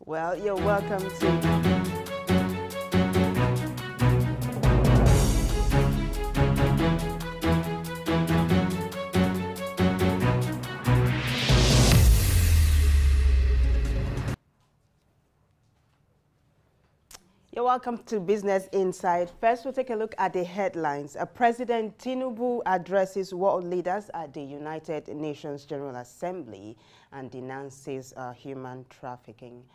Well, you're welcome to... You're welcome to Business Insight. First, we'll take a look at the headlines. President Tinubu addresses world leaders at the United Nations General Assembly and denounces human trafficking.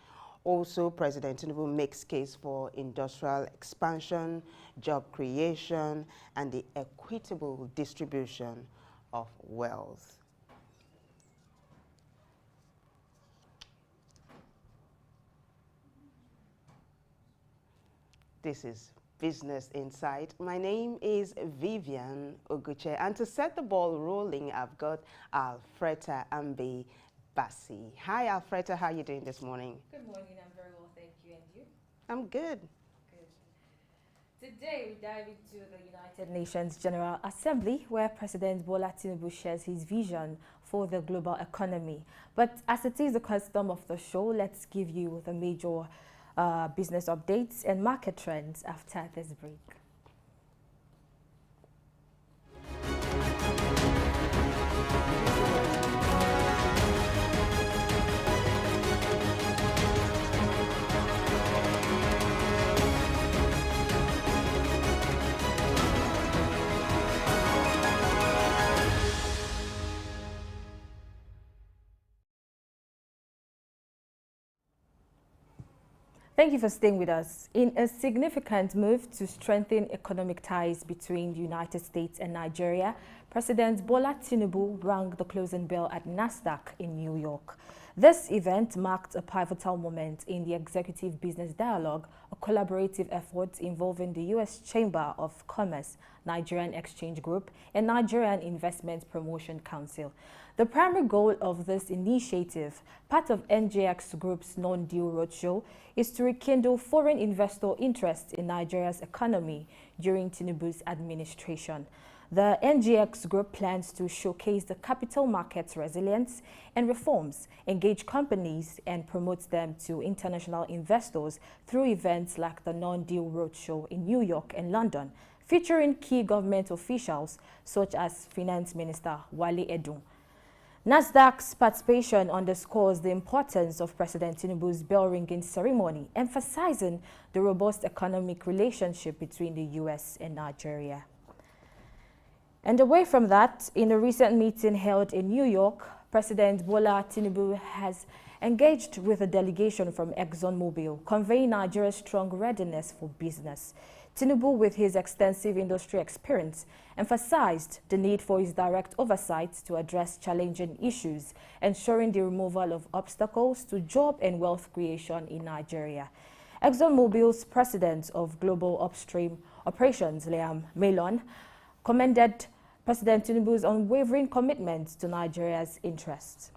Also, President Tinubu makes case for industrial expansion, job creation, and the equitable distribution of wealth. This is Business Insight. My name is Vivian Oguche, and to set the ball rolling, I've got Alfreda Ambe Bassi. Hi, Alfreda. How are you doing this morning? Good morning. I'm very well, thank you. And you? I'm good. Good. Today, we dive into the United Nations General Assembly, where President Bola Tinubu shares his vision for the global economy. But as it is the custom of the show, let's give you the major business updates and market trends after this break. Thank you for staying with us. In a significant move to strengthen economic ties between the United States and Nigeria, President Bola Tinubu rang the closing bell at Nasdaq in New York. This event marked a pivotal moment in the executive business dialogue, a collaborative effort involving the U.S. Chamber of Commerce, Nigerian Exchange Group, and Nigerian Investment Promotion Council. The primary goal of this initiative, part of NJX Group's non-deal roadshow, is to rekindle foreign investor interest in Nigeria's economy during Tinubu's administration. The NGX Group plans to showcase the capital market's resilience and reforms, engage companies, and promote them to international investors through events like the Non-Deal Roadshow in New York and London, featuring key government officials such as Finance Minister Wale Edun. Nasdaq's participation underscores the importance of President Tinubu's bell-ringing ceremony, emphasizing the robust economic relationship between the U.S. and Nigeria. And away from that, in a recent meeting held in New York, President Bola Tinubu has engaged with a delegation from ExxonMobil, conveying Nigeria's strong readiness for business. Tinubu, with his extensive industry experience, emphasized the need for his direct oversight to address challenging issues, ensuring the removal of obstacles to job and wealth creation in Nigeria. ExxonMobil's president of Global Upstream Operations, Liam Malon, commended President Tinubu's unwavering commitment to Nigeria's interests.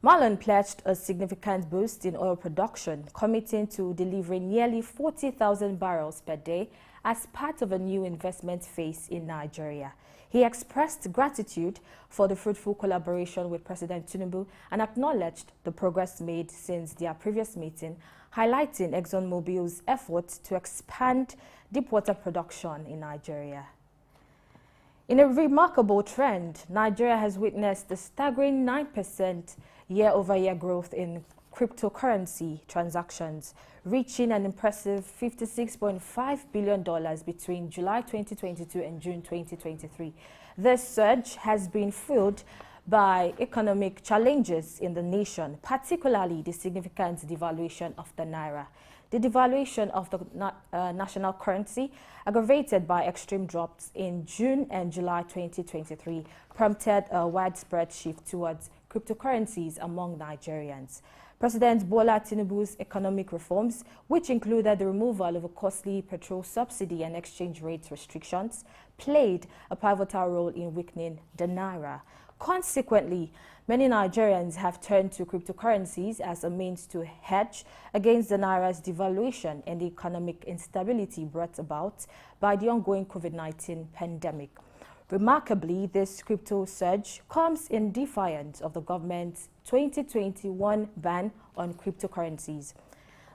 Malon pledged a significant boost in oil production, committing to delivering nearly 40,000 barrels per day as part of a new investment phase in Nigeria. He expressed gratitude for the fruitful collaboration with President Tinubu and acknowledged the progress made since their previous meeting, highlighting ExxonMobil's efforts to expand deepwater production in Nigeria. In a remarkable trend, Nigeria has witnessed a staggering 9% year-over-year growth in cryptocurrency transactions, reaching an impressive $56.5 billion between July 2022 and June 2023. This surge has been fueled by economic challenges in the nation, particularly the significant devaluation of the naira. The devaluation of the national currency, aggravated by extreme drops in June and July 2023, prompted a widespread shift towards cryptocurrencies among Nigerians. President Bola Tinubu's economic reforms, which included the removal of a costly petrol subsidy and exchange rate restrictions, played a pivotal role in weakening the naira. Consequently, many Nigerians have turned to cryptocurrencies as a means to hedge against the naira's devaluation and the economic instability brought about by the ongoing COVID-19 pandemic. Remarkably, this crypto surge comes in defiance of the government's 2021 ban on cryptocurrencies.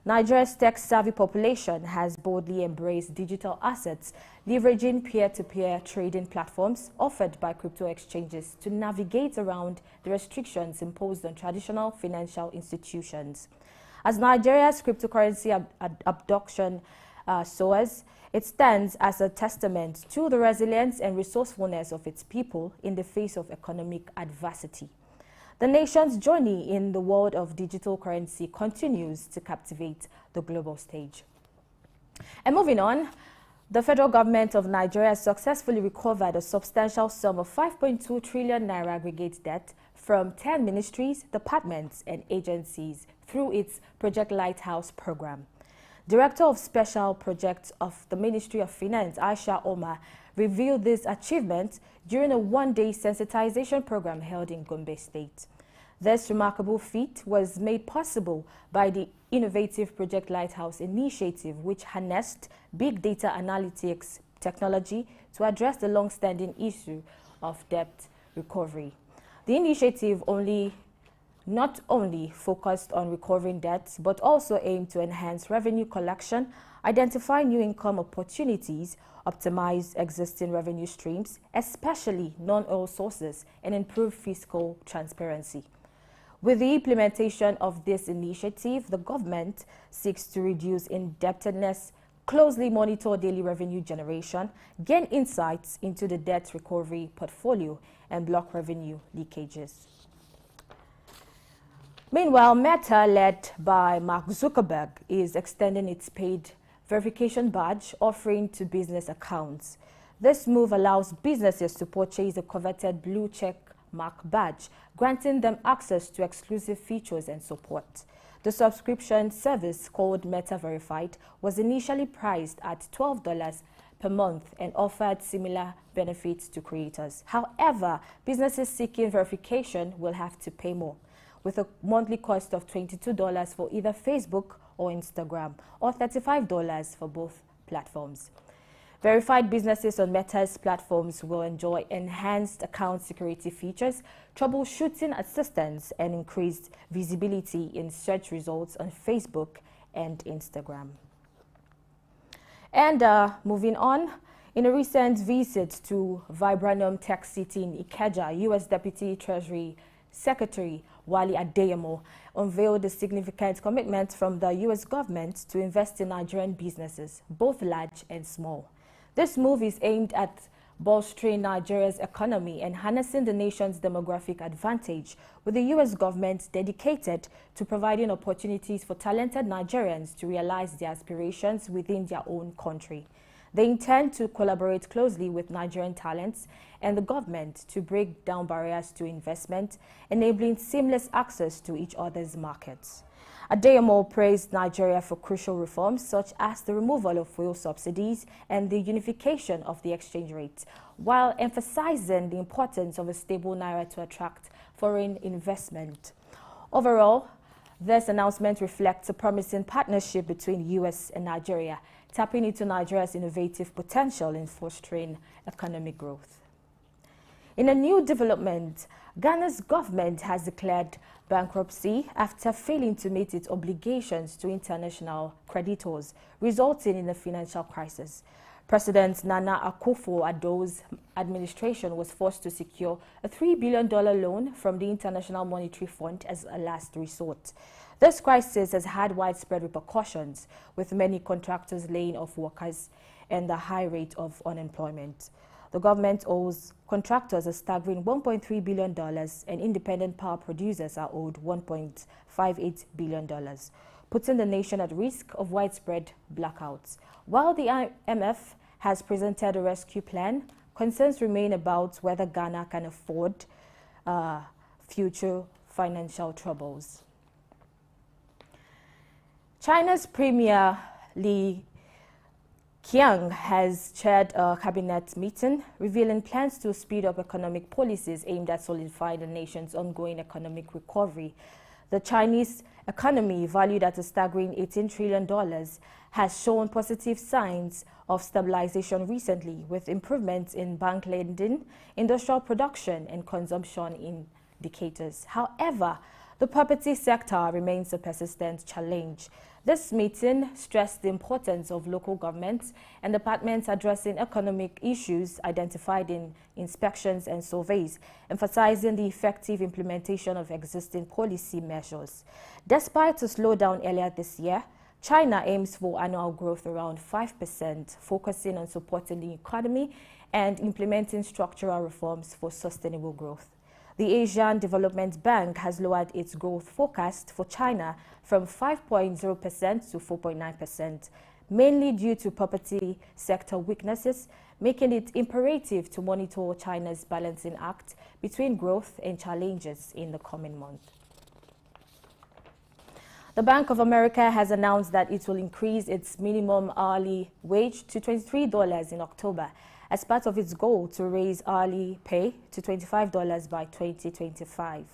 Nigeria's tech-savvy population has boldly embraced digital assets, leveraging peer-to-peer trading platforms offered by crypto exchanges to navigate around the restrictions imposed on traditional financial institutions. As Nigeria's cryptocurrency adoption soars, it stands as a testament to the resilience and resourcefulness of its people in the face of economic adversity. The nation's journey in the world of digital currency continues to captivate the global stage. And moving on, the federal government of Nigeria successfully recovered a substantial sum of 5.2 trillion naira aggregate debt from 10 ministries, departments, and agencies through its Project Lighthouse program. Director of Special Projects of the Ministry of Finance, Aisha Omar, revealed this achievement during a one-day sensitization program held in Gombe State. This remarkable feat was made possible by the innovative Project Lighthouse initiative, which harnessed big data analytics technology to address the long-standing issue of debt recovery. The initiative not only focused on recovering debts, but also aimed to enhance revenue collection, identify new income opportunities, optimize existing revenue streams, especially non-oil sources, and improve fiscal transparency. With the implementation of this initiative, the government seeks to reduce indebtedness, closely monitor daily revenue generation, gain insights into the debt recovery portfolio, and block revenue leakages. Meanwhile, Meta, led by Mark Zuckerberg, is extending its paid verification badge offering to business accounts. This move allows businesses to purchase the coveted blue check mark badge, granting them access to exclusive features and support. The subscription service, called Meta Verified, was initially priced at $12 per month and offered similar benefits to creators. However, businesses seeking verification will have to pay more, with a monthly cost of $22 for either Facebook or Instagram, or $35 for both platforms. Verified businesses on Meta's platforms will enjoy enhanced account security features, troubleshooting assistance, and increased visibility in search results on Facebook and Instagram. And moving on, in a recent visit to Vibranum Tech City in Ikeja, U.S. Deputy Treasury Secretary Wale Adeyemo unveiled a significant commitment from the U.S. government to invest in Nigerian businesses, both large and small. This move is aimed at bolstering Nigeria's economy and harnessing the nation's demographic advantage, with the U.S. government dedicated to providing opportunities for talented Nigerians to realize their aspirations within their own country. They intend to collaborate closely with Nigerian talents and the government to break down barriers to investment, enabling seamless access to each other's markets. Adeyemo praised Nigeria for crucial reforms such as the removal of fuel subsidies and the unification of the exchange rate, while emphasizing the importance of a stable naira to attract foreign investment. Overall, this announcement reflects a promising partnership between U.S. and Nigeria, tapping into Nigeria's innovative potential in fostering economic growth. In a new development, Ghana's government has declared bankruptcy after failing to meet its obligations to international creditors, resulting in a financial crisis. President Nana Akufo-Addo's administration was forced to secure a $3 billion loan from the International Monetary Fund as a last resort. This crisis has had widespread repercussions, with many contractors laying off workers and a high rate of unemployment. The government owes contractors a staggering $1.3 billion, and independent power producers are owed $1.58 billion, putting the nation at risk of widespread blackouts. While the IMF has presented a rescue plan, concerns remain about whether Ghana can afford future financial troubles. China's Premier Li Qiang has chaired a cabinet meeting revealing plans to speed up economic policies aimed at solidifying the nation's ongoing economic recovery. The Chinese economy, valued at a staggering $18 trillion, has shown positive signs of stabilization recently, with improvements in bank lending, industrial production, and consumption indicators. However, the property sector remains a persistent challenge. This meeting stressed the importance of local governments and departments addressing economic issues identified in inspections and surveys, emphasizing the effective implementation of existing policy measures. Despite a slowdown earlier this year, China aims for annual growth around 5%, focusing on supporting the economy and implementing structural reforms for sustainable growth. The Asian Development Bank has lowered its growth forecast for China from 5.0% to 4.9%, mainly due to property sector weaknesses, making it imperative to monitor China's balancing act between growth and challenges in the coming month. The Bank of America has announced that it will increase its minimum hourly wage to $23 in October as part of its goal to raise hourly pay to $25 by 2025.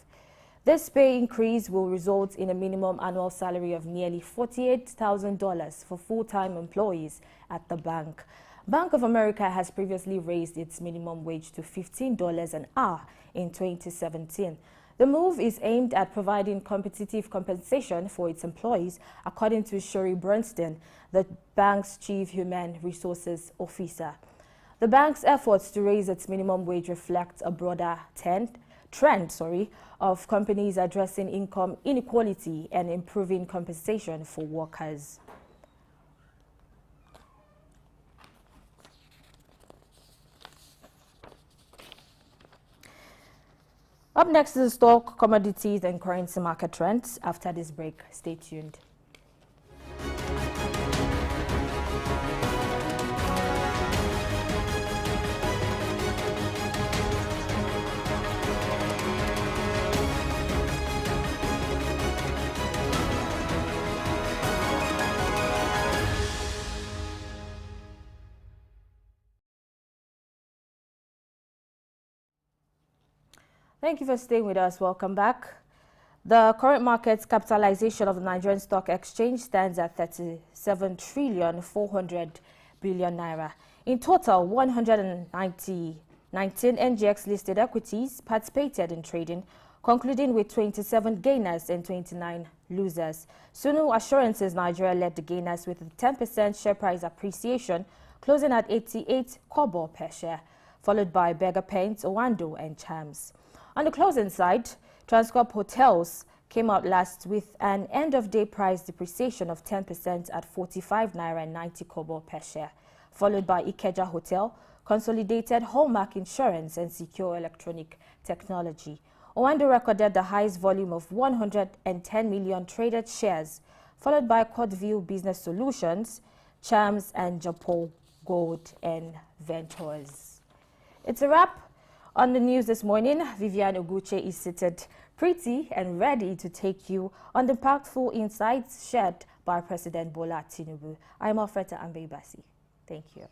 This pay increase will result in a minimum annual salary of nearly $48,000 for full-time employees at the bank. Bank of America has previously raised its minimum wage to $15 an hour in 2017. The move is aimed at providing competitive compensation for its employees, according to Shuri Bernstein, the bank's chief human resources officer. The bank's efforts to raise its minimum wage reflect a broader trend of companies addressing income inequality and improving compensation for workers. Up next is the stock, commodities, and currency market trends. After this break, stay tuned. Thank you for staying with us. Welcome back. The current market capitalization of the Nigerian Stock Exchange stands at 37,400 billion naira. In total, 119 NGX-listed equities participated in trading, concluding with 27 gainers and 29 losers. Sunu Assurances Nigeria led the gainers with a 10% share price appreciation, closing at 88 kobo per share, followed by Berger Paints, Owando, and Chams. On the closing side, Transcorp Hotels came out last with an end-of-day price depreciation of 10% at 45 naira and 90 kobo per share, followed by Ikeja Hotel, Consolidated Hallmark Insurance, and Secure Electronic Technology. Owando recorded the highest volume of 110 million traded shares, followed by Cordview Business Solutions, Chams, and Japo Gold and Ventures. It's a wrap on the news this morning. Vivian Oguche is seated pretty and ready to take you on the impactful insights shared by President Bola Tinubu. I'm Alfreda Ambeibasi. Thank you.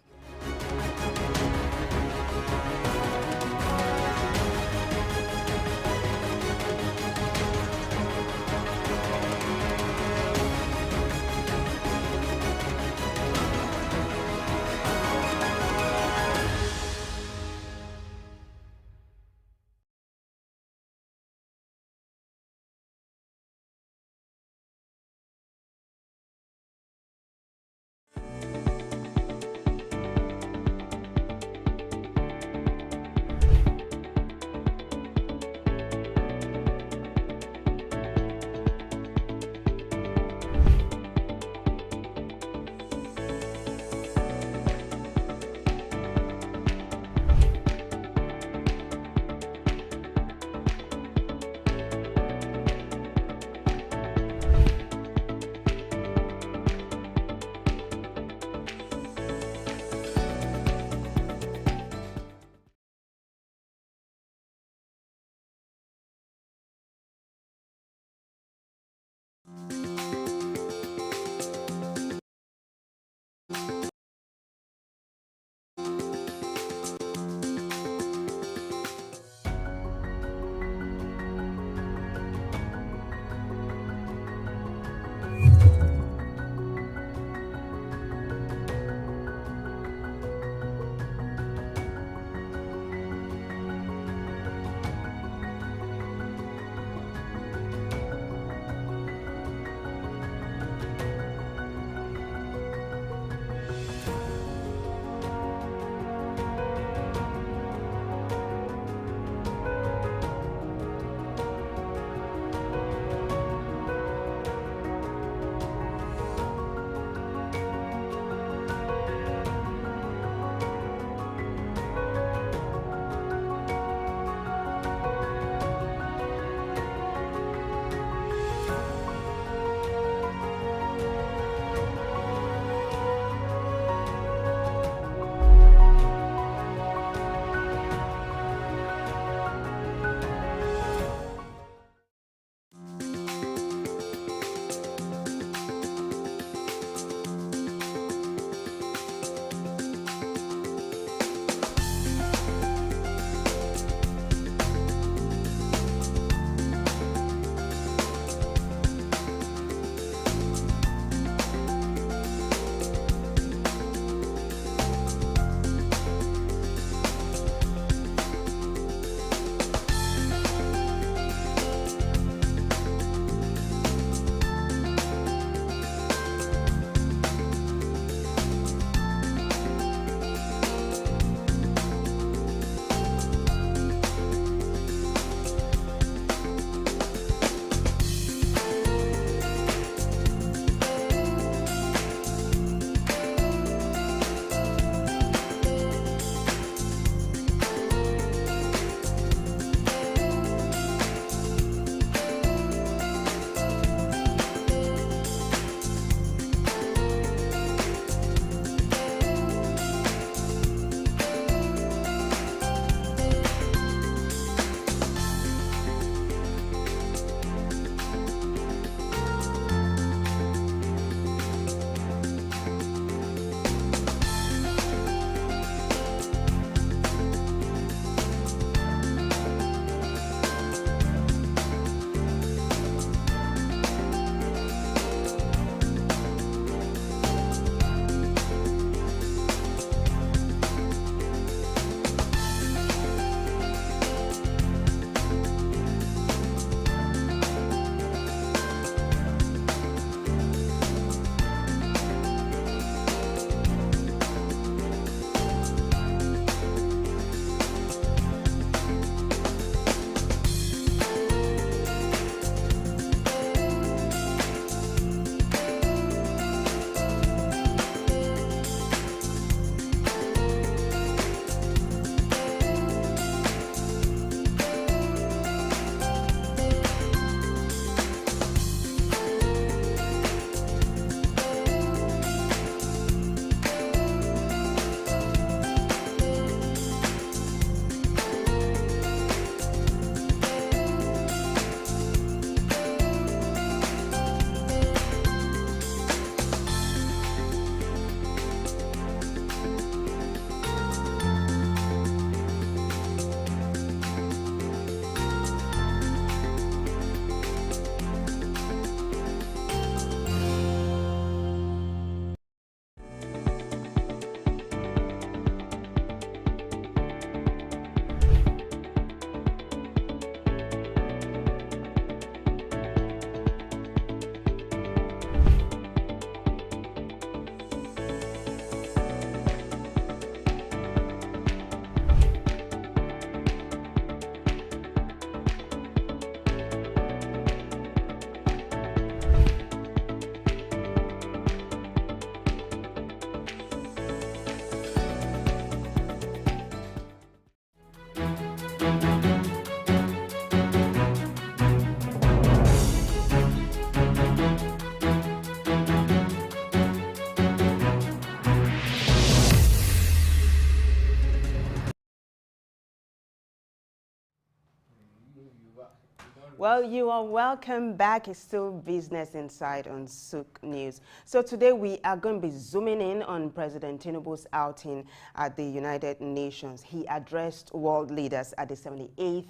Well, you are welcome back. It's still Business Inside on Souq News. So today we are going to be zooming in on President Tinubu's outing at the United Nations. He addressed world leaders at the 78th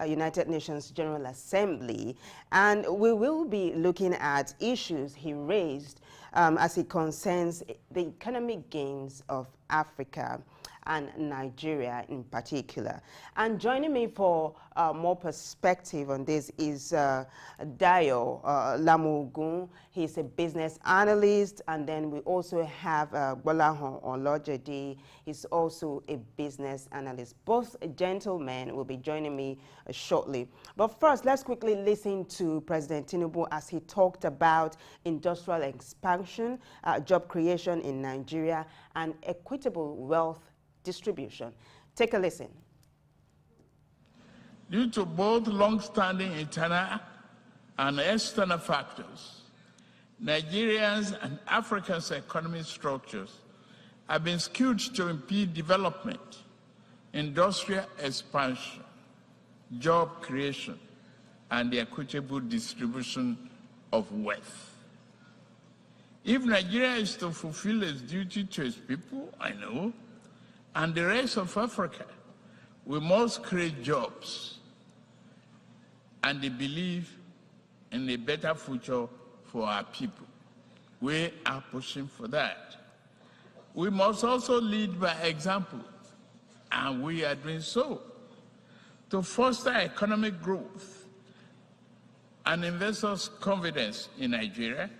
United Nations General Assembly, and we will be looking at issues he raised as it concerns the economic gains of Africa and Nigeria in particular. And joining me for more perspective on this is Dayo Lamogun. He's a business analyst, and then we also have Gbolahan Olojede. He's also a business analyst. Both gentlemen will be joining me shortly. But first, let's quickly listen to President Tinubu as he talked about industrial expansion, job creation in Nigeria, and equitable wealth distribution. Take a listen. Due to both long-standing internal and external factors, Nigeria's and Africa's economic structures have been skewed to impede development, industrial expansion, job creation, and the equitable distribution of wealth. If Nigeria is to fulfill its duty to its people, I know, and the rest of Africa, we must create jobs and the belief in a better future for our people. We are pushing for that. We must also lead by example, and we are doing so, to foster economic growth and investors' confidence in Nigeria,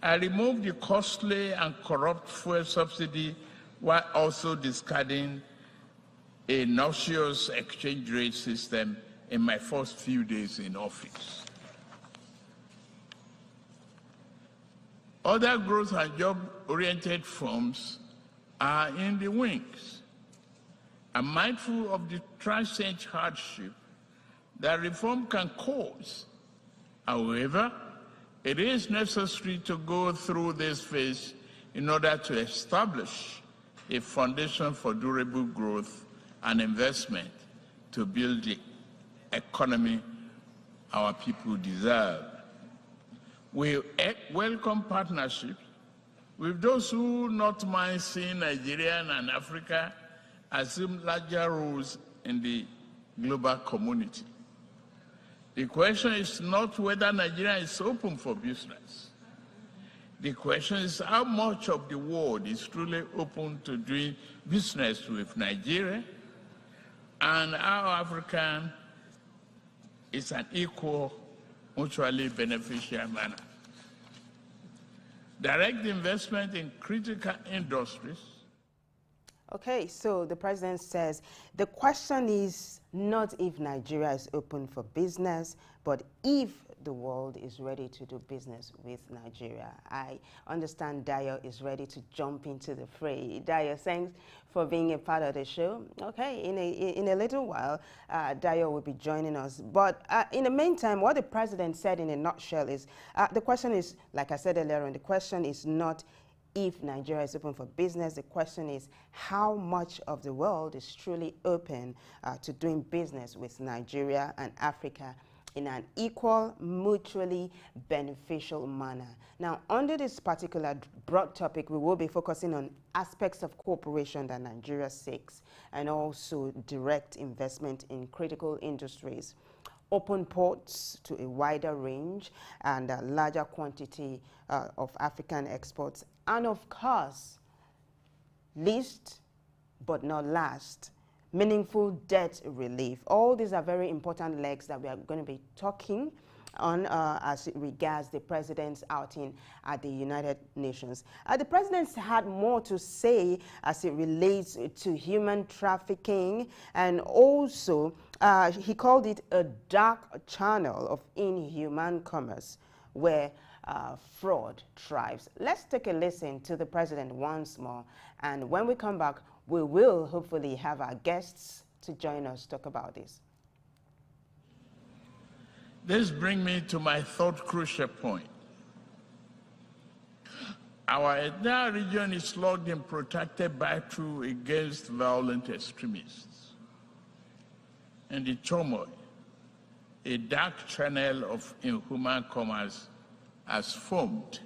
and remove the costly and corrupt fuel subsidy while also discarding a nauseous exchange rate system in my first few days in office. Other growth and job-oriented firms are in the wings. I'm mindful of the transient hardship that reform can cause. However, it is necessary to go through this phase in order to establish a foundation for durable growth and investment to build the economy our people deserve. We welcome partnerships with those who not mind seeing Nigeria and Africa assume larger roles in the global community. The question is not whether Nigeria is open for business. The question is how much of the world is truly open to doing business with Nigeria, and how African is an equal, mutually beneficial manner. Direct investment in critical industries. Okay, so the president says the question is not if Nigeria is open for business, but if the world is ready to do business with Nigeria. I understand Dayo is ready to jump into the fray. Dayo, thanks for being a part of the show. Okay, in a little while, Dayo will be joining us. But in the meantime, what the president said in a nutshell is, the question is, like I said earlier on, the question is not if Nigeria is open for business. The question is how much of the world is truly open to doing business with Nigeria and Africa in an equal, mutually beneficial manner. Now, under this particular broad topic, we will be focusing on aspects of cooperation that Nigeria seeks, and also direct investment in critical industries, open ports to a wider range and a larger quantity of African exports, and of course, least but not last, meaningful debt relief. All these are very important legs that we are going to be talking on as it regards the president's outing at the United Nations. The president had more to say as it relates to human trafficking, and also he called it a dark channel of inhuman commerce where fraud thrives. Let's take a listen to the president once more, and when we come back, we will hopefully have our guests to join us to talk about this. This brings me to my third crucial point. Our entire region is locked in protracted battle against violent extremists. And the turmoil a dark channel of inhuman commerce has formed.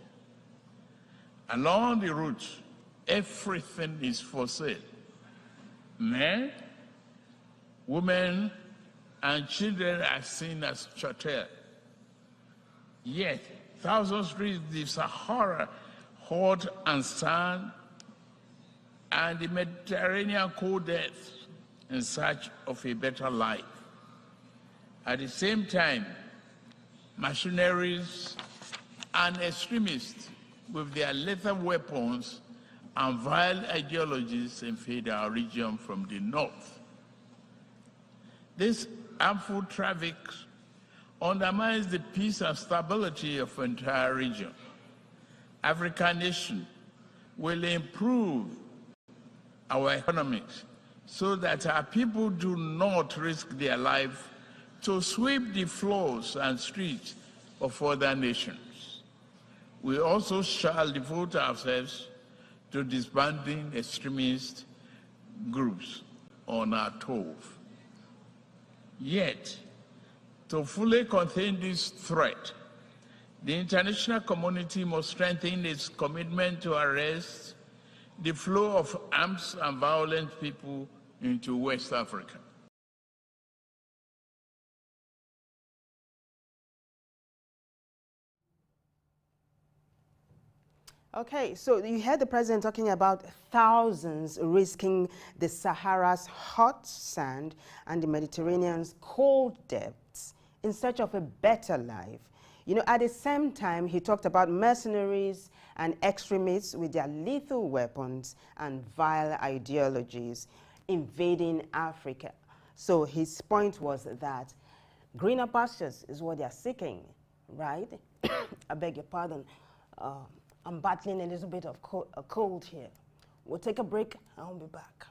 Along the route, everything is for sale. Men, women, and children are seen as chattel. Yet, thousands reach the Sahara, hot and sand, and the Mediterranean cold death in search of a better life. At the same time, mercenaries and extremists with their lethal weapons and vile ideologies invade our region from the north. This harmful traffic undermines the peace and stability of the entire region. African nations will improve our economics so that our people do not risk their life to sweep the floors and streets of other nations. We also shall devote ourselves to disbanding extremist groups on our turf. Yet, to fully contain this threat, the international community must strengthen its commitment to arrest the flow of arms and violent people into West Africa. Okay, so you heard the president talking about thousands risking the Sahara's hot sand and the Mediterranean's cold depths in search of a better life. You know, at the same time, he talked about mercenaries and extremists with their lethal weapons and vile ideologies invading Africa. So his point was that greener pastures is what they're seeking, right? I beg your pardon. I'm battling a little bit of a cold here. We'll take a break and I'll be back.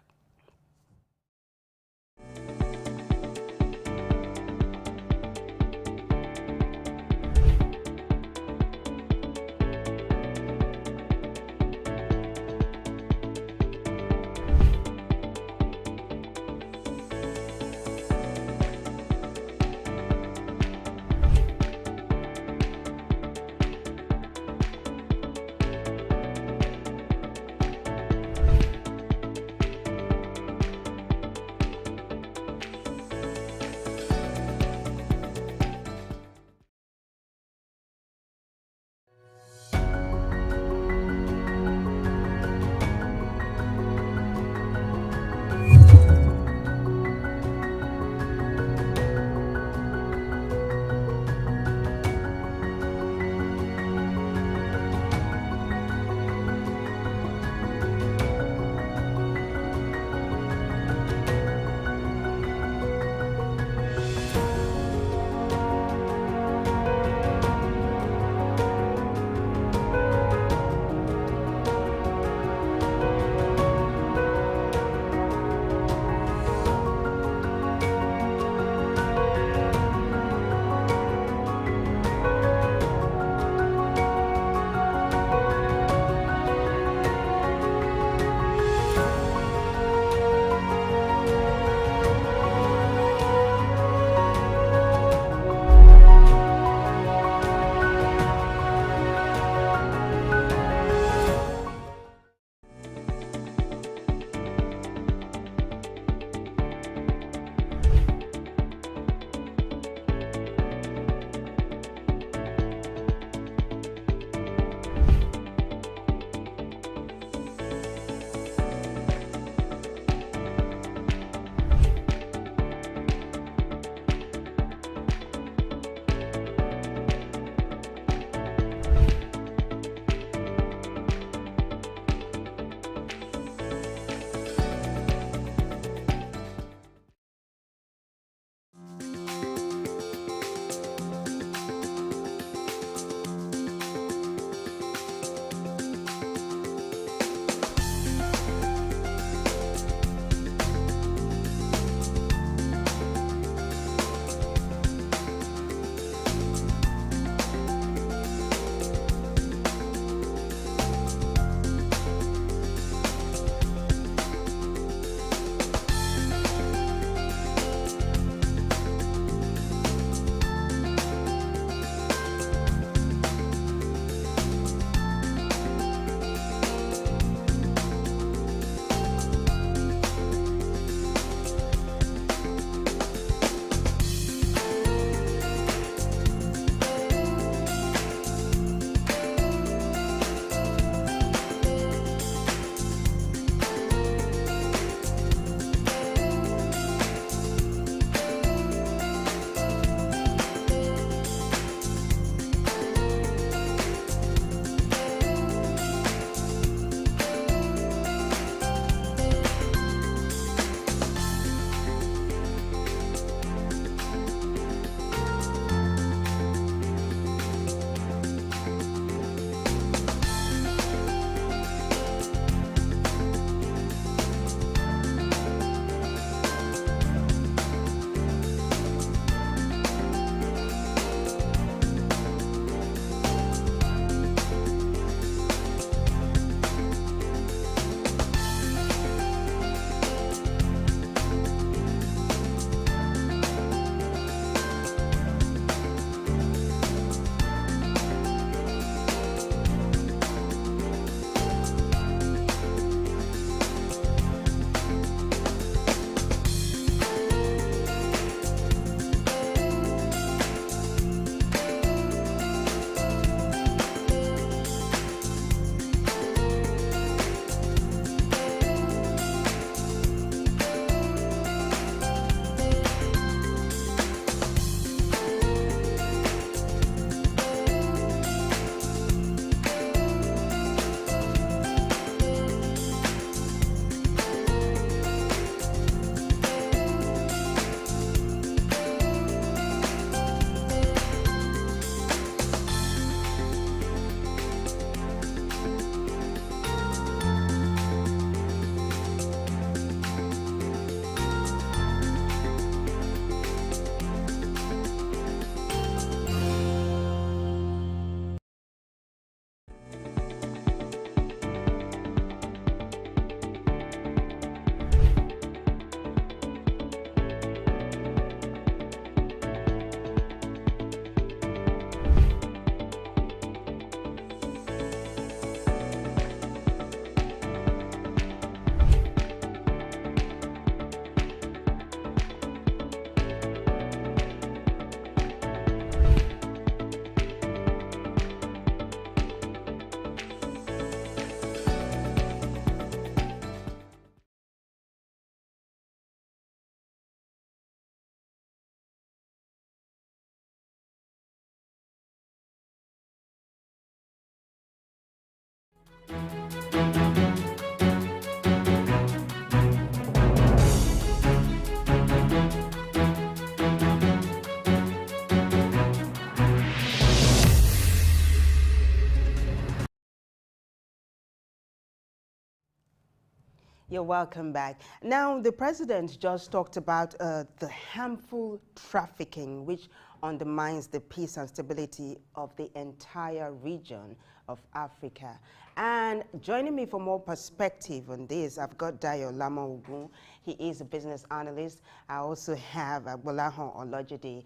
You're welcome back. Now, the president just talked about the harmful trafficking, which undermines the peace and stability of the entire region of Africa. And joining me for more perspective on this, I've got Dayo Lama-Ogun. He is a business analyst. I also have Bolahon Olojide.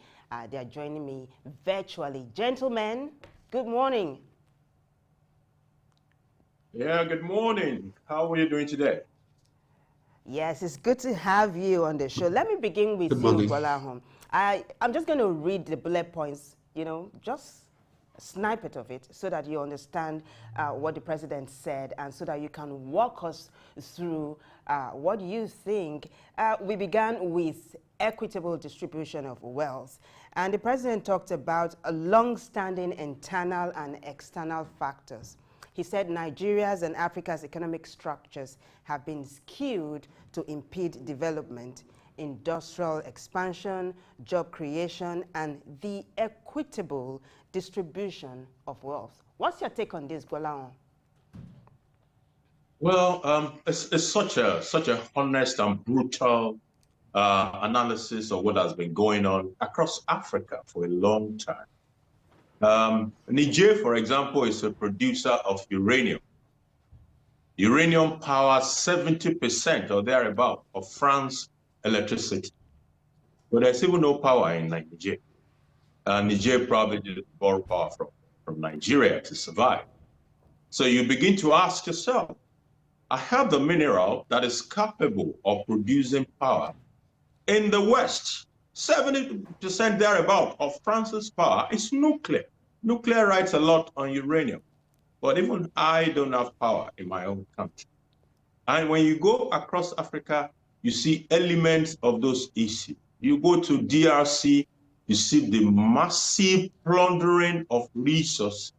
They are joining me virtually. Gentlemen, good morning. Yeah, good morning. How are you doing today? Yes, it's good to have you on the show. Let me begin with you, Bolahon. I'm just going to read the bullet points, just a snippet of it so that you understand what the president said and so that you can walk us through what you think. We began with equitable distribution of wealth. And the president talked about a long-standing internal and external factors. He said Nigeria's and Africa's economic structures have been skewed to impede development, industrial expansion, job creation, and the equitable distribution of wealth. What's your take on this, Golaon? Well, it's such a honest and brutal analysis of what has been going on across Africa for a long time. Niger, for example, is a producer of uranium. Uranium powers 70% or thereabout of France's electricity. But there's even no power in Niger. Niger probably did borrow power from Nigeria to survive. So you begin to ask yourself, I have the mineral that is capable of producing power. In the West, 70% thereabout of France's power is nuclear. Nuclear writes a lot on uranium, but even I don't have power in my own country. And when you go across Africa, you see elements of those issues. You go to DRC, you see the massive plundering of resources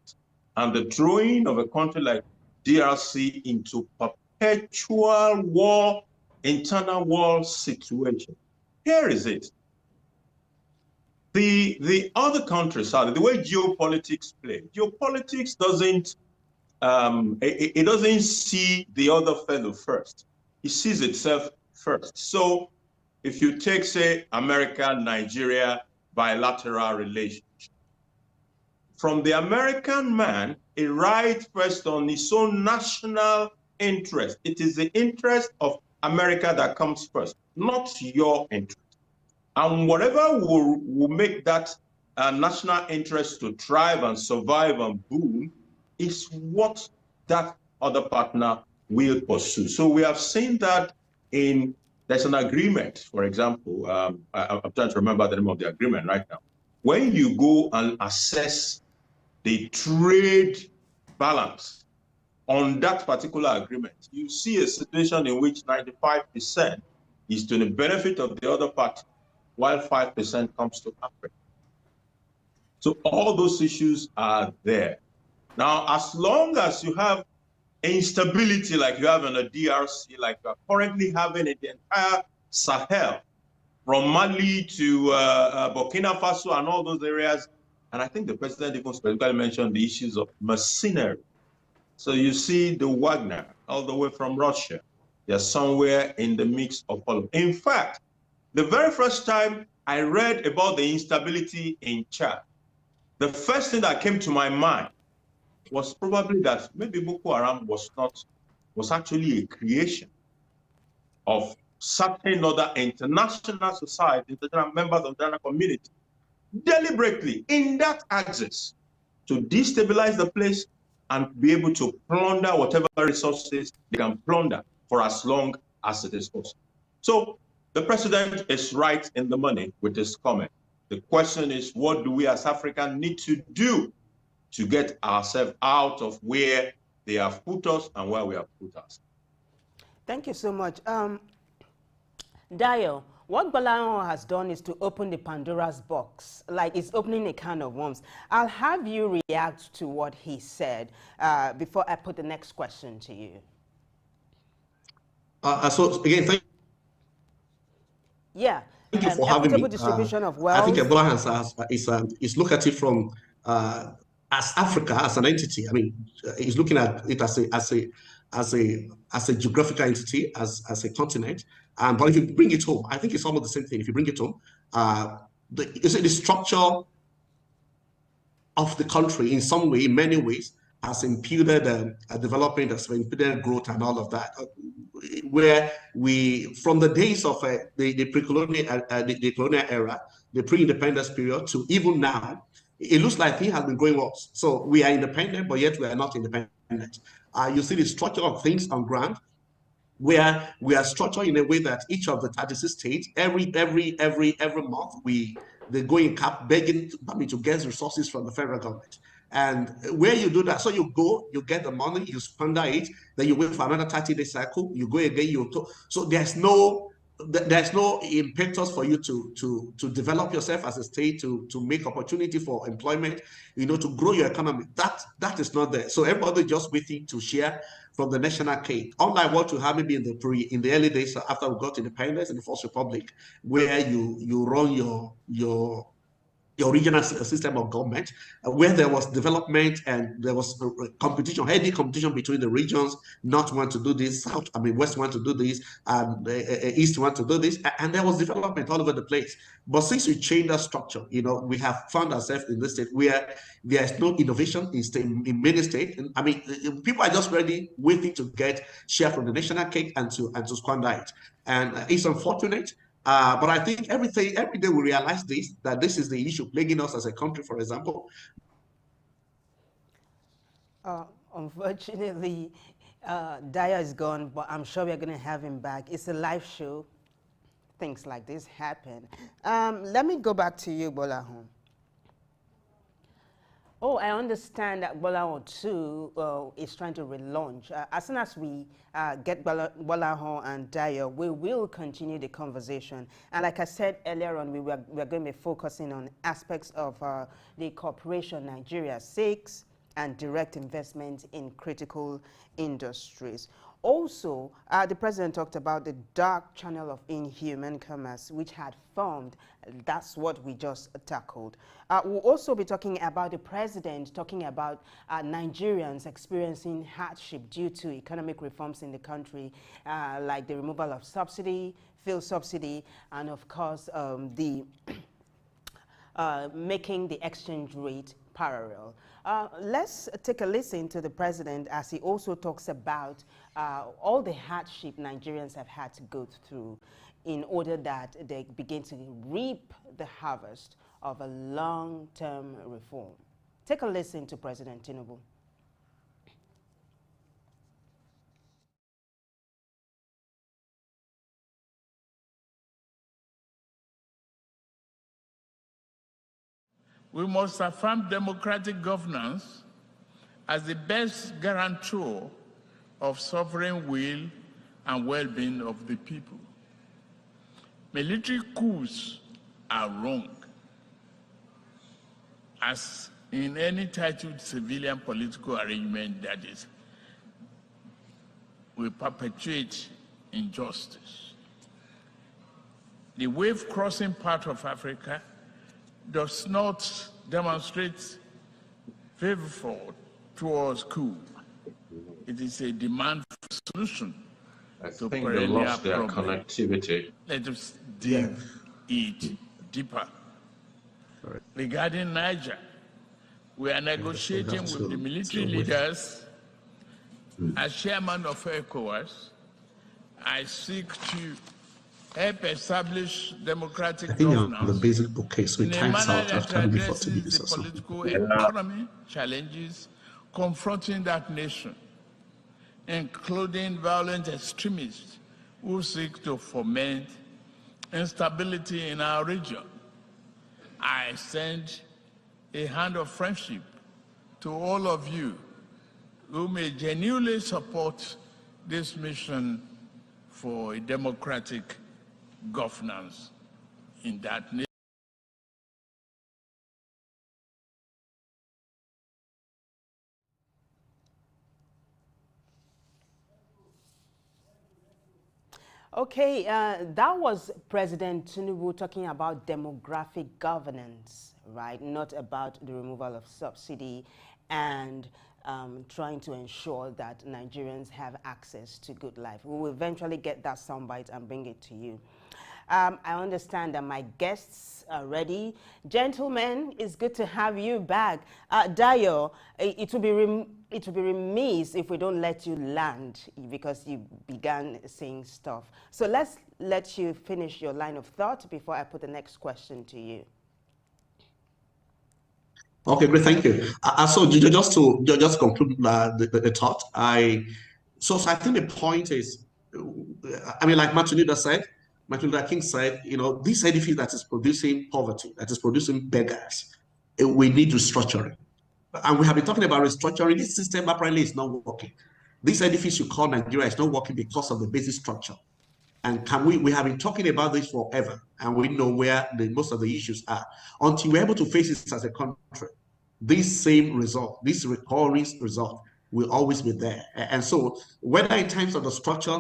and the throwing of a country like DRC into perpetual war, internal war situation. Here is it. The other countries are the way geopolitics play. Geopolitics doesn't it doesn't see the other fellow first. It sees itself first. So if you take, say, America, Nigeria bilateral relationship, from the American man, it rides first on his own national interest. It is the interest of America that comes first, not your interest. And whatever will make that national interest to thrive and survive and boom is what that other partner will pursue. So we have seen that there's an agreement, for example, I'm trying to remember the name of the agreement right now. When you go and assess the trade balance on that particular agreement, you see a situation in which 95% is to the benefit of the other party, while 5% comes to Africa. So all those issues are there. Now, as long as you have instability like you have in the DRC, like you are currently having in the entire Sahel, from Mali to Burkina Faso and all those areas, and I think the president even specifically mentioned the issues of mercenary. So you see the Wagner all the way from Russia. They're somewhere in the mix of all of them. In fact, the very first time I read about the instability in Chad, the first thing that came to my mind was probably that maybe Boko Haram was actually a creation of certain other international society, international members of the international community, deliberately in that axis to destabilize the place and be able to plunder whatever resources they can plunder for as long as it is possible. So the president is right in the money with his comment. The question is, what do we as Africans need to do to get ourselves out of where they have put us and where we have put us? Thank you so much. Dayo, what Bolaon has done is to open the Pandora's box, like it's opening a can of worms. I'll have you react to what he said before I put the next question to you. So again, thank you for having me. Distribution of wealth. I think Ebola is look at it from as Africa as an entity. I mean, he's looking at it as a geographical entity, as a continent. But if you bring it home, I think it's almost the same thing. If you bring it home, the structure of the country in some way, in many ways, has imputed development, has imputed growth and all of that. Where we, from the days of the pre-colonial, the colonial era, the pre-independence period to even now, it looks like things have been going up. So we are independent, but yet we are not independent. You see the structure of things on ground, where we are structured in a way that each of the 36 states, every month, they go in cap begging to get resources from the federal government. And where you do that, so you go, you get the money, you squander it, then you wait for another 30-day cycle, you go again, so there's no impetus for you to develop yourself as a state, to make opportunity for employment, to grow your economy. That is not there. So everybody just waiting to share from the national cake. Unlike what you have maybe in the early days after we got independence in the First Republic, where you run your regional system of government, where there was development and there was competition, heavy competition between the regions. North want to do this, West want to do this, and East want to do this, and there was development all over the place. But since we changed that structure, we have found ourselves in this state where there is no innovation in many states. People are just ready, waiting to get share from the national cake and to squander it, and it's unfortunate. But I think every day we realize that this is the issue plaguing us as a country, for example. Unfortunately, Daya is gone, but I'm sure we're going to have him back. It's a live show. Things like this happen. Let me go back to you, Bolahon. Oh, I understand that Bolahon too is trying to relaunch. As soon as we get Bolahon and Daya, we will continue the conversation. And like I said earlier on, we're going to be focusing on aspects of the Corporation Nigeria Souq and direct investment in critical industries. Also, the president talked about the dark channel of inhuman commerce, which had formed. That's what we just tackled. We'll also be talking about the president talking about Nigerians experiencing hardship due to economic reforms in the country, like the removal of subsidy, fuel subsidy, and of course, the making the exchange rate parallel. Let's take a listen to the president as he also talks about all the hardship Nigerians have had to go through in order that they begin to reap the harvest of a long-term reform. Take a listen to President Tinubu. We must affirm democratic governance as the best guarantor of sovereign will and well-being of the people. Military coups are wrong, as in any titled civilian political arrangement that will perpetuate injustice. The wave-crossing part of Africa does not demonstrate favor towards coup. It is a demand for solution to they lost their problem. connectivity. Let us dig it deeper. Right. Regarding Niger, we are negotiating with the military leaders. As chairman of ECOWAS, I seek to help establish democratic governance the basic bookcase, so it in a times manner out that after maybe 40 addresses minutes the or so. political economy challenges confronting that nation, including violent extremists who seek to foment instability in our region. I extend a hand of friendship to all of you who may genuinely support this mission for a democratic governance in that nation. Okay, that was President Tinubu talking about demographic governance, right? Not about the removal of subsidy and trying to ensure that Nigerians have access to good life. We will eventually get that soundbite and bring it to you. I understand that my guests are ready. Gentlemen, it's good to have you back. Dayo, it will be remiss if we don't let you land because you began saying stuff. So let's let you finish your line of thought before I put the next question to you. Okay, great, thank you. So just to conclude the thought, so I think the point is, I mean, like Martin Luther King said, you know, this edifice that is producing poverty, that is producing beggars, we need restructuring. And we have been talking about restructuring. This system apparently is not working. This edifice you call Nigeria is not working because of the basic structure. And we have been talking about this forever, and we know where most of the issues are. Until we're able to face it as a country, this same result, this recurring result, will always be there. And so, whether in terms of the structure,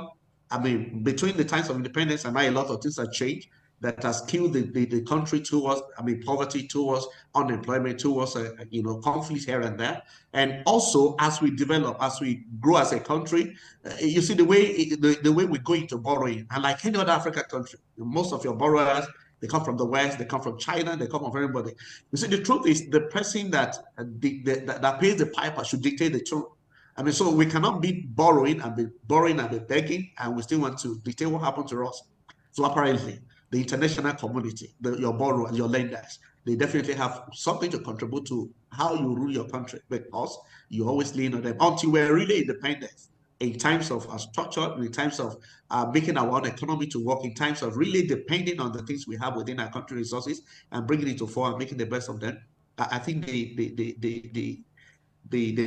I mean, between the times of independence and now, a lot of things have changed that has killed the country towards, I mean, poverty, towards unemployment, towards, you know, conflict here and there. And also, as we develop, as we grow as a country, you see the way we go into borrowing, and like any other African country, most of your borrowers, they come from the West, they come from China, they come from everybody. You see, the truth is the person that pays the piper should dictate the tune. I mean, so we cannot be borrowing and be begging, and we still want to dictate what happened to us. So apparently, the international community, your borrowers, your lenders, they definitely have something to contribute to how you rule your country, because you always lean on them until we're really independent in times of structure, in times of making our own economy to work, in times of really depending on the things we have within our country resources and bringing it to fore and making the best of them. I think the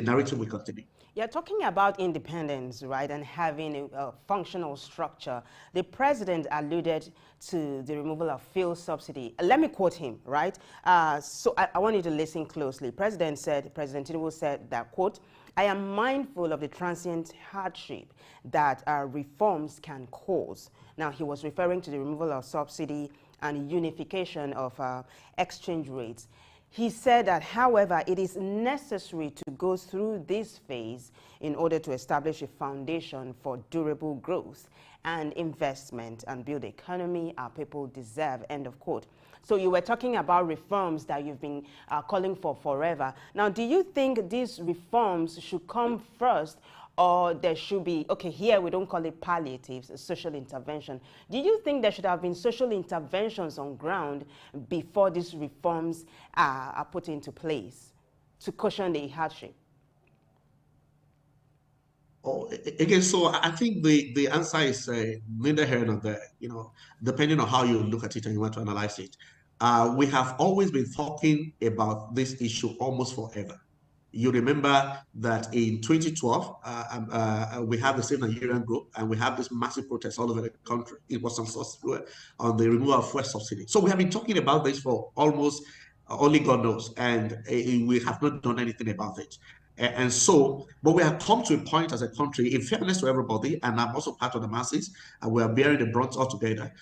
narrative will continue. You're talking about independence, right, and having a functional structure. The president alluded to the removal of fuel subsidy. Let me quote him, right? So I want you to listen closely. President Tinubu said that, quote, "I am mindful of the transient hardship that reforms can cause." Now, he was referring to the removal of subsidy and unification of exchange rates. He said that, however, it is necessary to go through this phase in order to establish a foundation for durable growth and investment and build the economy our people deserve, end of quote. So you were talking about reforms that you've been calling for forever. Now, do you think these reforms should come first, or there should be, okay, here we don't call it palliatives, social intervention. Do you think there should have been social interventions on ground before these reforms are put into place to cushion the hardship? Oh, again, so I think the answer is neither here nor there, you know, depending on how you look at it and you want to analyze it. We have always been talking about this issue almost forever. You remember that in 2012, we had the same Nigerian group, and we have this massive protest all over the country. It was on the removal of fuel subsidy. So we have been talking about this for almost only God knows, and we have not done anything about it. And so, but we have come to a point as a country, in fairness to everybody, and I'm also part of the masses, and we are bearing the brunt altogether.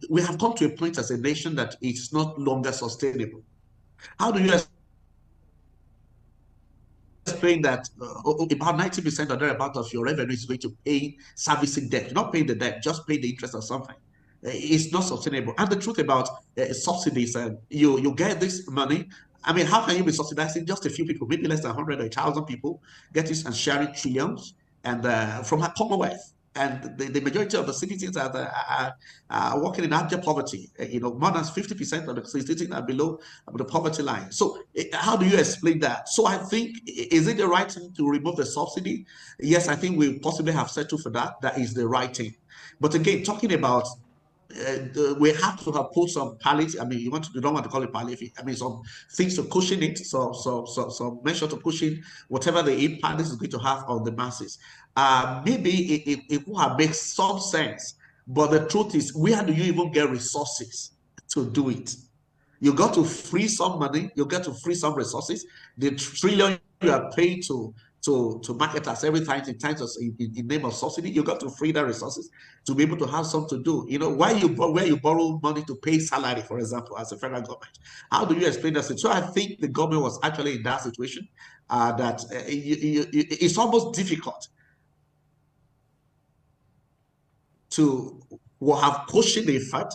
We have come to a point as a nation that it's not longer sustainable. How do you explain that about 90% or thereabout of your revenue is going to pay servicing debt? You're not paying the debt, just pay the interest or something. It's not sustainable. And the truth about subsidies, you get this money. I mean, how can you be subsidizing just a few people, maybe less than 100 or 1,000 people, get this and sharing trillions and from a Commonwealth? And the majority of the citizens are working in abject poverty. You know, more than 50% of the citizens are below the poverty line. So how do you explain that? So I think, is it the right thing to remove the subsidy? Yes, I think we possibly have settled for that. That is the right thing. But again, talking about we have to have put some palliative. I mean, you don't want to call it palliative. I mean, some things to cushion it, some measure to cushion whatever the impact this is going to have on the masses. Maybe it will have make some sense, but the truth is, where do you even get resources to do it? You got to free some money. You got to free some resources. The trillion you are paying to to marketers every time in name of subsidy. You got to free the resources to be able to have something to do. You know, where you borrow money to pay salary, for example, as a federal government. How do you explain that? So I think the government was actually in that situation that it's almost difficult to have caution effect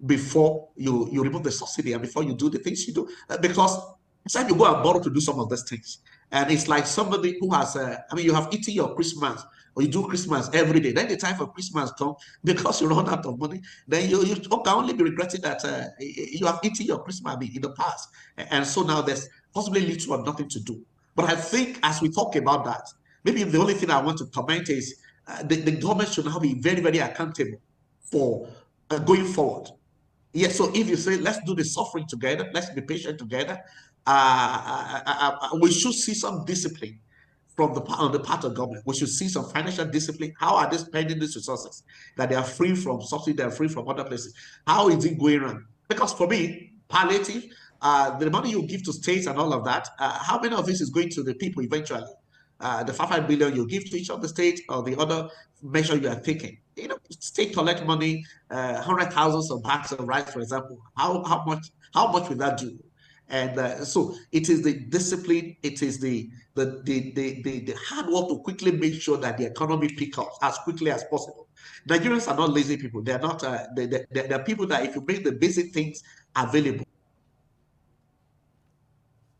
before you remove the subsidy and before you do the things you do. Because it's like you go and borrow to do some of these things. And it's like somebody who has, you have eaten your Christmas, or you do Christmas every day. Then the time for Christmas comes, because you run out of money, then you can only be regretting that you have eaten your Christmas in the past. And so now there's possibly little or nothing to do. But I think as we talk about that, maybe the only thing I want to comment is the government should now be very, very accountable for going forward. Yes, so if you say, let's do the suffering together, let's be patient together, we should see some discipline from on the part of government. We should see some financial discipline. How are they spending these resources? That they are free from subsidy, they are free from other places. How is it going on? Because for me, palliative, the money you give to states and all of that, how many of this is going to the people eventually? The 5 billion you give to each of the states, or the other measure you are taking. You know, state collect money, 100,000 of bags of rice, for example. How much will that do? And so it is the discipline, it is the hard work to quickly make sure that the economy picks up as quickly as possible. Nigerians are not lazy people. They're not. They're people that if you make the basic things available,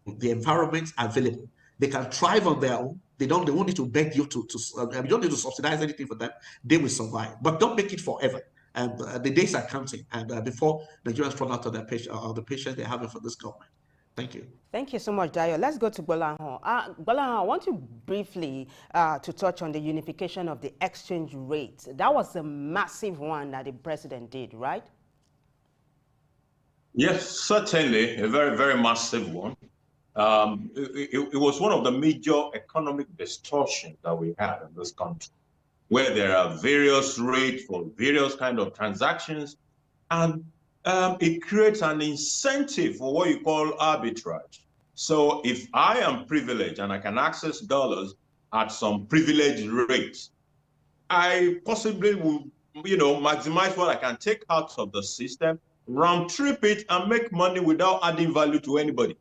the environment available, they can thrive on their own. They won't need to beg you to you don't need to subsidize anything for them. They will survive, but don't make it forever. And the days are counting. And before Nigerians run out of the patience they have for this government. Thank you. Thank you so much, Dayo. Let's go to Gbolahan. Gbolahan, I want you briefly to touch on the unification of the exchange rate. That was a massive one that the president did, right? Yes, certainly, a very, very massive one. It was one of the major economic distortions that we had in this country, where there are various rates for various kind of transactions, and it creates an incentive for what you call arbitrage. So if I am privileged and I can access dollars at some privileged rates, I possibly will, maximize what I can take out of the system, round trip it, and make money without adding value to anybody,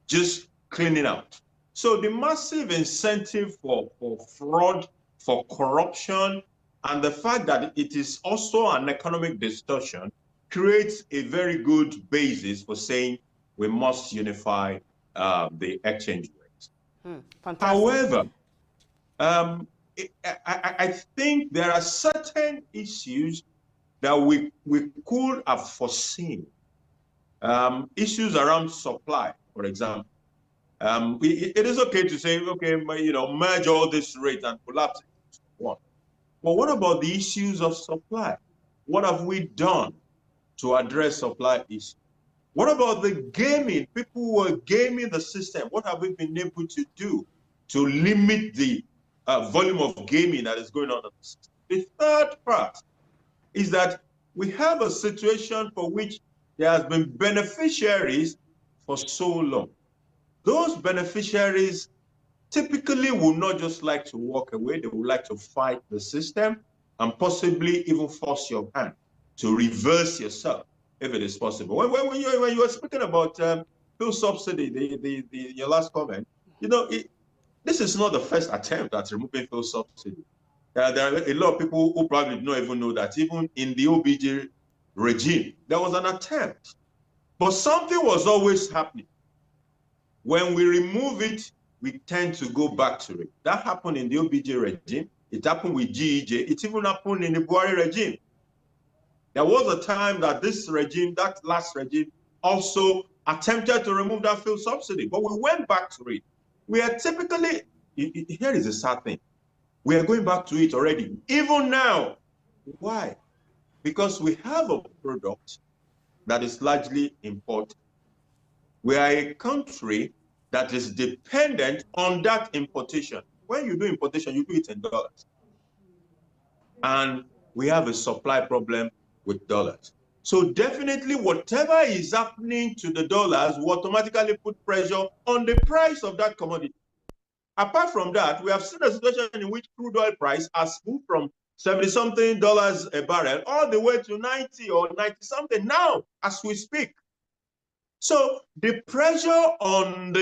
just cleaning out. So the massive incentive for fraud, for corruption, and the fact that it is also an economic distortion creates a very good basis for saying we must unify the exchange rate. Fantastic. However, I think there are certain issues that we could have foreseen. Issues around supply, for example. It is okay to say, okay, merge all this rate and collapse it. But what about the issues of supply? What have we done to address supply issues? What about the gaming? People who are gaming the system. What have we been able to do to limit the volume of gaming that is going on in the system? The third part is that we have a situation for which there has been beneficiaries for so long. Those beneficiaries typically will not just like to walk away, they would like to fight the system and possibly even force your hand to reverse yourself if it is possible. When you were speaking about fuel subsidy, your last comment, this is not the first attempt at removing fuel subsidy. There are a lot of people who probably don't even know that even in the OBJ regime, there was an attempt. But something was always happening. When we remove it, we tend to go back to it. That happened in the OBJ regime. It happened with GEJ. It even happened in the Buhari regime. There was a time that this regime, that last regime, also attempted to remove that fuel subsidy, but we went back to it. We are typically, here is the sad thing, we are going back to it already, even now. Why? Because we have a product that is largely imported. We are a country that is dependent on that importation. When you do importation, you do it in dollars. And we have a supply problem with dollars. So definitely whatever is happening to the dollars will automatically put pressure on the price of that commodity. Apart from that, we have seen a situation in which crude oil price has moved from 70-something dollars a barrel all the way to 90 or 90-something now as we speak. So the pressure on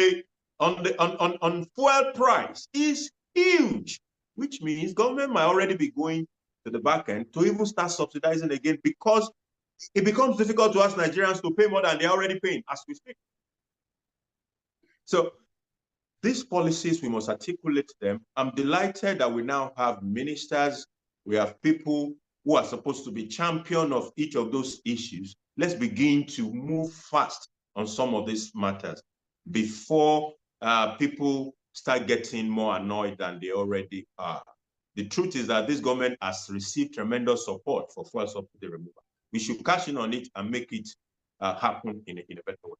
fuel price is huge, which means government might already be going to the back end to even start subsidizing again, because it becomes difficult to ask Nigerians to pay more than they're already paying as we speak. So these policies, we must articulate them. I'm delighted that we now have ministers, we have people who are supposed to be champion of each of those issues. Let's begin to move fast on some of these matters before people start getting more annoyed than they already are. The truth is that this government has received tremendous support for fuel subsidy removal. We should cash in on it and make it happen in a better way.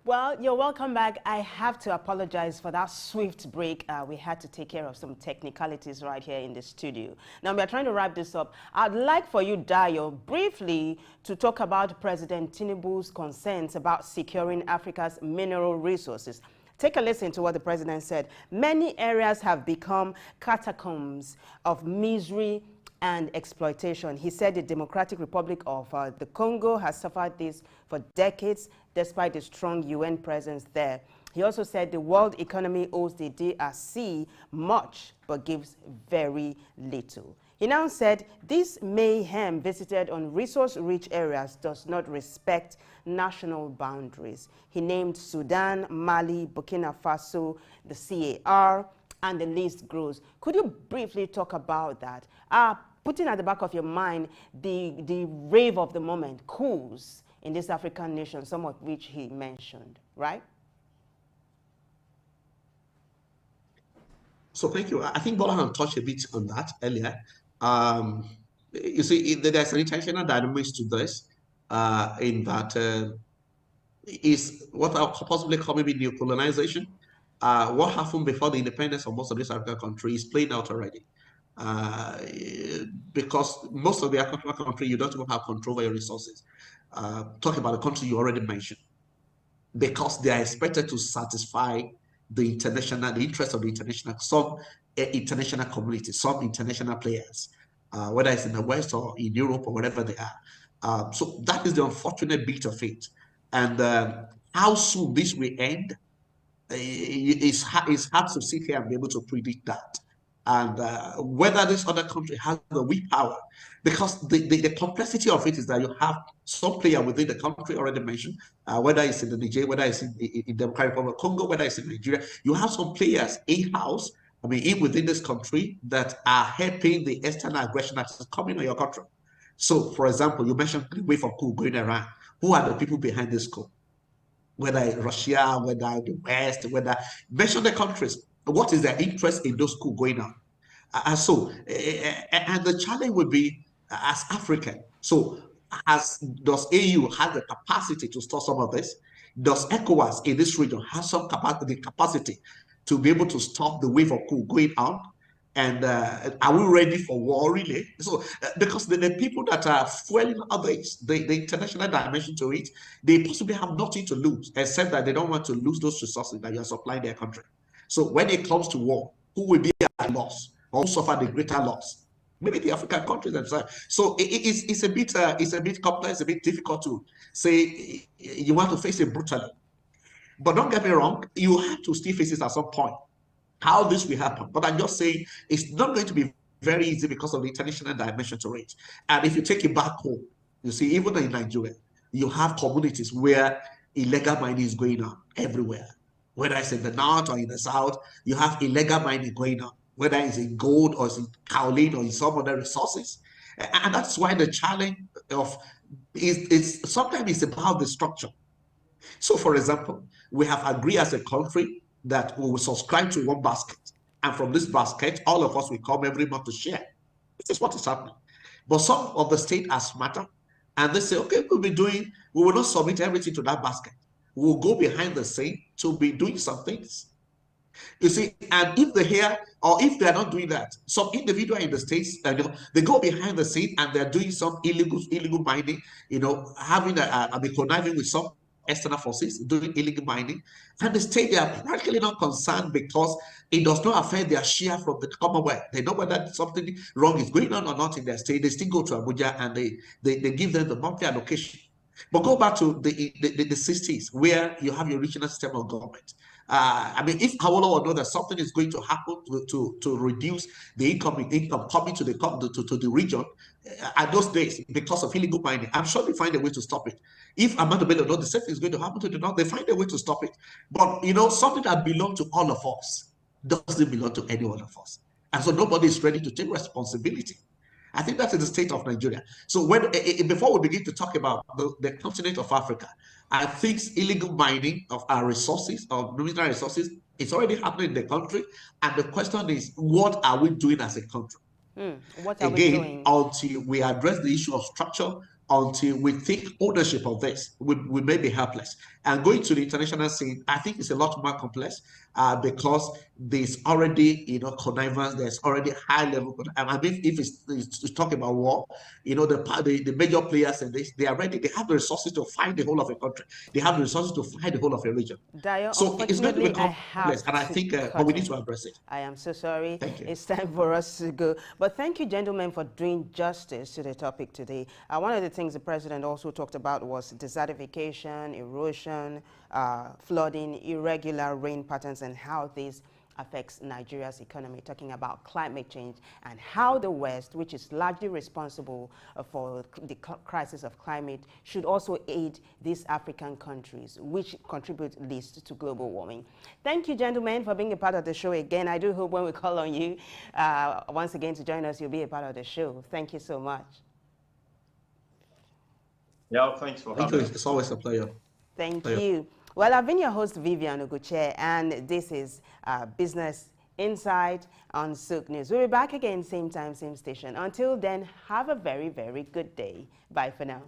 Well, you're welcome back. I have to apologize for that swift break. We had to take care of some technicalities right here in the studio. Now, we're trying to wrap this up. I'd like for you, Dayo, briefly to talk about President Tinubu's concerns about securing Africa's mineral resources. Take a listen to what the president said. Many areas have become catacombs of misery and exploitation. He said the Democratic Republic of the Congo has suffered this for decades, despite the strong UN presence there. He also said the world economy owes the DRC much, but gives very little. He now said this mayhem visited on resource-rich areas does not respect national boundaries. He named Sudan, Mali, Burkina Faso, the CAR, and the list grows. Could you briefly talk about that? Putting at the back of your mind the rave of the moment, coups in this African nation, some of which he mentioned, right? So thank you. I think Bola had touched a bit on that earlier. You see, there's an intentional dynamics to this, in that is what I'll possibly call maybe neocolonization. What happened before the independence of most of these African countries is playing out already. Because most of the African country, you don't even have control over your resources. Talk about the country you already mentioned, because they are expected to satisfy the interest of the some international community, some international players, whether it's in the West or in Europe or wherever they are. So that is the unfortunate bit of it. And how soon this will end, it's hard to sit here and be able to predict that. And whether this other country has the willpower, because the complexity of it is that you have some player within the country already mentioned, whether it's in the Niger, whether it's in the Democratic Republic of Congo, whether it's in Nigeria, you have some players in-house, within this country that are helping the external aggression that is coming on your country. So, for example, you mentioned the wave of coup going around. Who are the people behind this coup? Whether it's Russia, whether the West, whether mention the countries. What is their interest in those coups going on? And the challenge would be as African. So, does AU have the capacity to stop some of this? Does ECOWAS in this region have some capacity to be able to stop the wave of coup going on? And are we ready for war, really? So, because the people that are fueling others, the international dimension to it, they possibly have nothing to lose, except that they don't want to lose those resources that you are supplying their country. So, when it comes to war, who will be at loss or who suffer the greater loss? Maybe the African countries themselves. So, it's a bit complex, a bit difficult to say you want to face it brutally. But don't get me wrong, you have to still face it at some point. how this will happen. But I'm just saying it's not going to be very easy because of the international dimension to it. And if you take it back home, you see, even in Nigeria, you have communities where illegal mining is going on everywhere. Whether it's in the north or in the south, you have illegal mining going on, whether it's in gold or it's in kaolin or in some other resources. And that's why the challenge of is sometimes it's about the structure. So, for example, we have agreed as a country that we will subscribe to one basket. And from this basket, all of us will come every month to share. This is what is happening. But some of the states are smarter and they say, okay, we will not submit everything to that basket. We'll go behind the scene to be doing some things. You see, and if they hear, or if they are not doing that, some individual in the states, they go behind the scene and they're doing some illegal mining, having conniving with some external forces, doing illegal mining, and the state, they are practically not concerned because it does not affect their share from the Commonwealth. They know whether something wrong is going on or not in their state. They still go to Abuja and they give them the monthly allocation. But go back to the 60s, where you have your regional system of government. If Awolowo know that something is going to happen to reduce the income coming to the region at those days because of illegal mining, I'm sure they find a way to stop it. If Ahmadu Bello knows the same thing is going to happen to the north, they find a way to stop it. But something that belongs to all of us doesn't belong to any one of us, and so nobody is ready to take responsibility. I think that is the state of Nigeria. So before we begin to talk about the continent of Africa, I think illegal mining of our resources, of mineral resources, is already happening in the country. And the question is, what are we doing as a country? What are we doing? Until we address the issue of structure, until we take ownership of this, we may be helpless. And going to the international scene, I think it's a lot more complex because there's already, connivance, there's already high level. If it's talking about war, the major players in this, they are ready, they have the resources to fight the whole of a country. They have the resources to fight the whole of a region. Dio, so it's going to be complex, and I think, but we need to address it. I am so sorry. Thank you. It's time for us to go. But thank you, gentlemen, for doing justice to the topic today. One of the things the president also talked about was desertification, erosion, flooding, irregular rain patterns, and how this affects Nigeria's economy, talking about climate change and how the West, which is largely responsible for the crisis of climate, should also aid these African countries, which contribute least to global warming. Thank you, gentlemen, for being a part of the show again. I do hope when we call on you once again to join us, you'll be a part of the show. Thank you so much. Yeah, thanks for having us. It's always a pleasure. Thank you. Well, I've been your host, Vivian Oguche, and this is Business Insight on Souq News. We'll be back again, same time, same station. Until then, have a very, very good day. Bye for now.